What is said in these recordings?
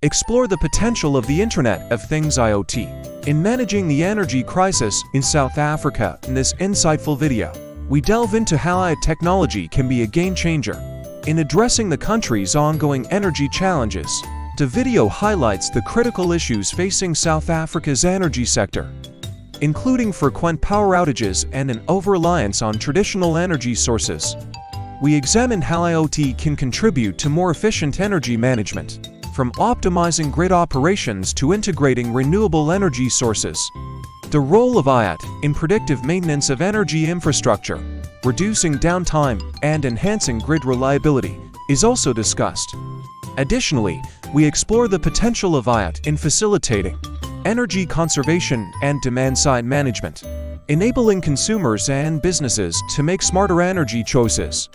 Explore the potential of the Internet of Things IoT in managing the energy crisis in South Africa. In this insightful video, we delve into how IoT technology can be a game changer in addressing the country's ongoing energy challenges. The video highlights the critical issues facing South Africa's energy sector, including frequent power outages and an over-reliance on traditional energy sources. We examine how IoT can contribute to more efficient energy management, from optimizing grid operations to integrating renewable energy sources. The role of IoT in predictive maintenance of energy infrastructure, reducing downtime, and enhancing grid reliability is also discussed. Additionally, we explore the potential of IoT in facilitating energy conservation and demand-side management, enabling consumers and businesses to make smarter energy choices.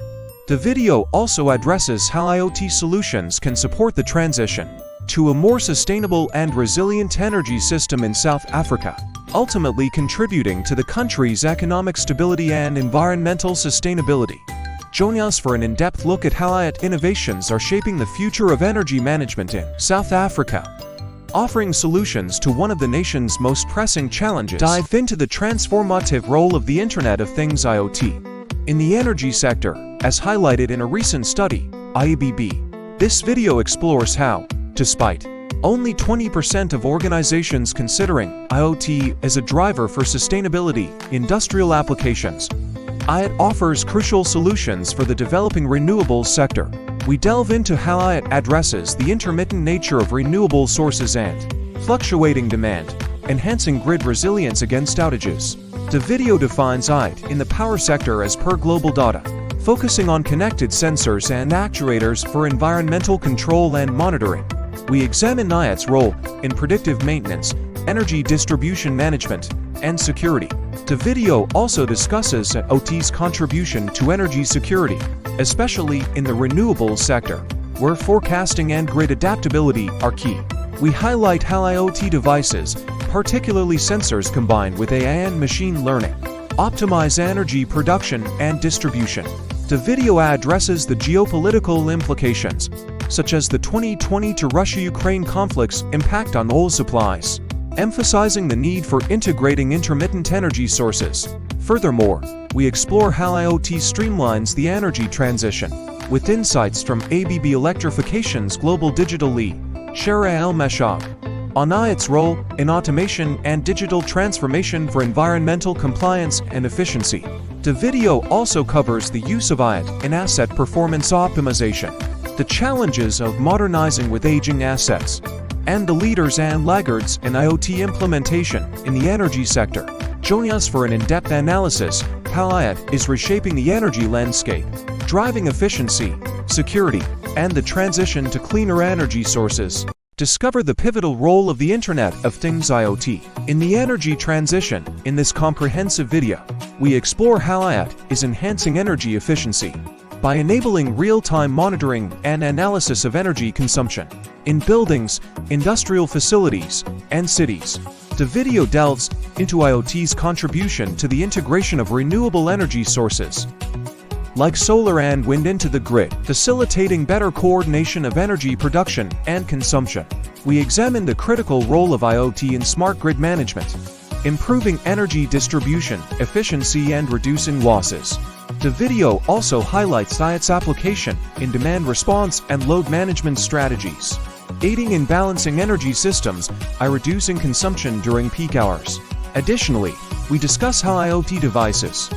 The video also addresses how IoT solutions can support the transition to a more sustainable and resilient energy system in South Africa, ultimately contributing to the country's economic stability and environmental sustainability. Join us for an in-depth look at how IoT innovations are shaping the future of energy management in South Africa, offering solutions to one of the nation's most pressing challenges. Dive into the transformative role of the Internet of Things IoT in the energy sector, as highlighted in a recent study, IBB. This video explores how, despite only 20% of organizations considering IoT as a driver for sustainability industrial applications, IoT offers crucial solutions for the developing renewables sector. We delve into how IoT addresses the intermittent nature of renewable sources and fluctuating demand, enhancing grid resilience against outages. The video defines IoT in the power sector as per global data, focusing on connected sensors and actuators for environmental control and monitoring. We examine IoT's role in predictive maintenance, energy distribution management, and security. The video also discusses IoT's contribution to energy security, especially in the renewables sector, where forecasting and grid adaptability are key. We highlight how IoT devices, particularly sensors combined with AI and machine learning, optimize energy production and distribution. The video addresses the geopolitical implications, such as the 2022 Russia-Ukraine conflict's impact on oil supplies, emphasizing the need for integrating intermittent energy sources. Furthermore, we explore how IoT streamlines the energy transition, with insights from ABB Electrification's global digital lead, Shara El-Meshab, on IoT's role in automation and digital transformation for environmental compliance and efficiency. The video also covers the use of IoT in asset performance optimization, the challenges of modernizing with aging assets, and the leaders and laggards in IoT implementation in the energy sector. Join us for an in-depth analysis how IoT is reshaping the energy landscape, driving efficiency, security, and the transition to cleaner energy sources. Discover the pivotal role of the Internet of Things IoT in the energy transition. In this comprehensive video, we explore how IoT is enhancing energy efficiency by enabling real-time monitoring and analysis of energy consumption in buildings, industrial facilities, and cities. The video delves into IoT's contribution to the integration of renewable energy sources, like solar and wind, into the grid, facilitating better coordination of energy production and consumption. We examine the critical role of IoT in smart grid management, improving energy distribution, efficiency, and reducing losses. The video also highlights IoT's application in demand response and load management strategies, aiding in balancing energy systems by reducing consumption during peak hours. Additionally, we discuss how IoT devices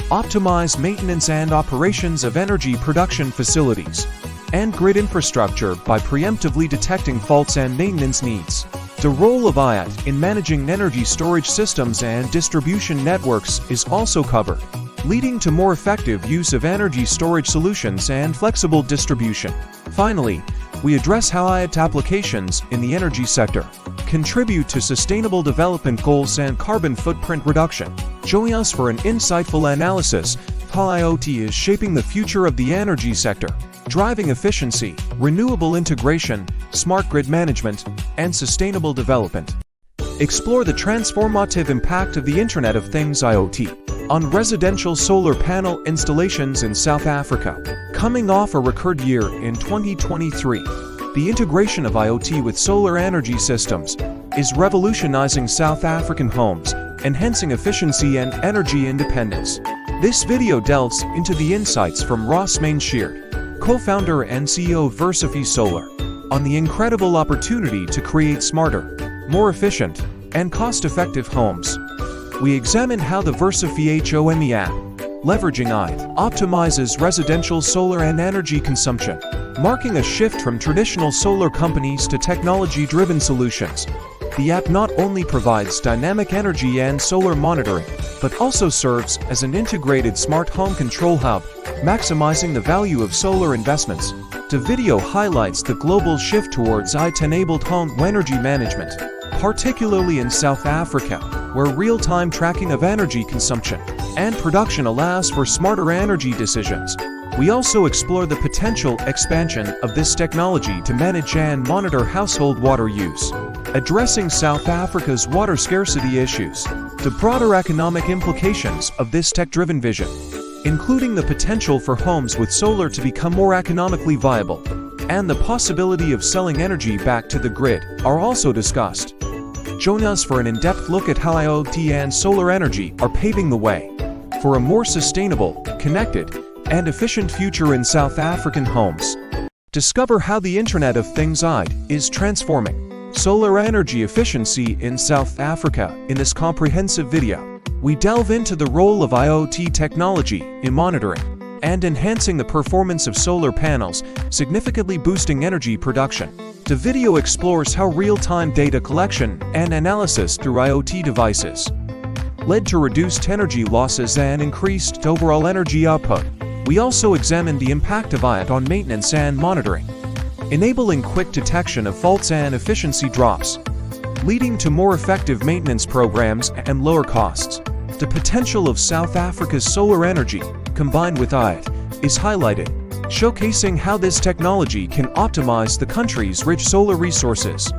optimize maintenance and operations of energy production facilities and grid infrastructure by preemptively detecting faults and maintenance needs. The role of IoT in managing energy storage systems and distribution networks is also covered, leading to more effective use of energy storage solutions and flexible distribution. Finally, we address how IoT applications in the energy sector contribute to sustainable development goals and carbon footprint reduction. Join us for an insightful analysis of how IoT is shaping the future of the energy sector, driving efficiency, renewable integration, smart grid management, and sustainable development. Explore the transformative impact of the Internet of Things IoT on residential solar panel installations in South Africa. Coming off a record year in 2023, The integration of IoT with solar energy systems is revolutionizing South African homes, enhancing efficiency and energy independence. This video delves into the insights from Ross Mainsheard, co-founder and CEO of Versifi Solar, on the incredible opportunity to create smarter, more efficient, and cost-effective homes. We examine how the Versifi HOME app, leveraging IoT, optimizes residential solar and energy consumption, marking a shift from traditional solar companies to technology-driven solutions. The app not only provides dynamic energy and solar monitoring, but also serves as an integrated smart home control hub, maximizing the value of solar investments. The video highlights the global shift towards IoT-enabled home energy management, particularly in South Africa, where real-time tracking of energy consumption and production allows for smarter energy decisions. We also explore the potential expansion of this technology to manage and monitor household water use, addressing South Africa's water scarcity issues. The broader economic implications of this tech-driven vision, including the potential for homes with solar to become more economically viable, and the possibility of selling energy back to the grid, are also discussed. Join us for an in-depth look at how IoT and solar energy are paving the way for a more sustainable, connected, and efficient future in South African homes. Discover how the Internet of Things IoT is transforming solar energy efficiency in South Africa. In this comprehensive video, we delve into the role of IoT technology in monitoring and enhancing the performance of solar panels, significantly boosting energy production. The video explores how real-time data collection and analysis through IoT devices led to reduced energy losses and increased overall energy output. We also examine the impact of IoT on maintenance and monitoring, enabling quick detection of faults and efficiency drops, leading to more effective maintenance programs and lower costs. The potential of South Africa's solar energy, combined with IoT, is highlighted, showcasing how this technology can optimize the country's rich solar resources.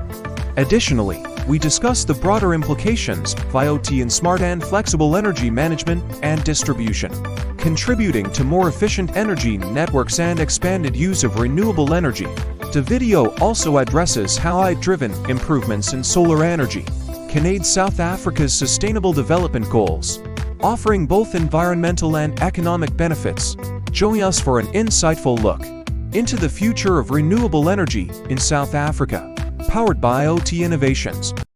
Additionally, we discuss the broader implications of IoT in smart and flexible energy management and distribution, contributing to more efficient energy networks and expanded use of renewable energy. The video also addresses how IoT-driven improvements in solar energy can aid South Africa's sustainable development goals, offering both environmental and economic benefits. Join us for an insightful look into the future of renewable energy in South Africa, powered by IoT innovations.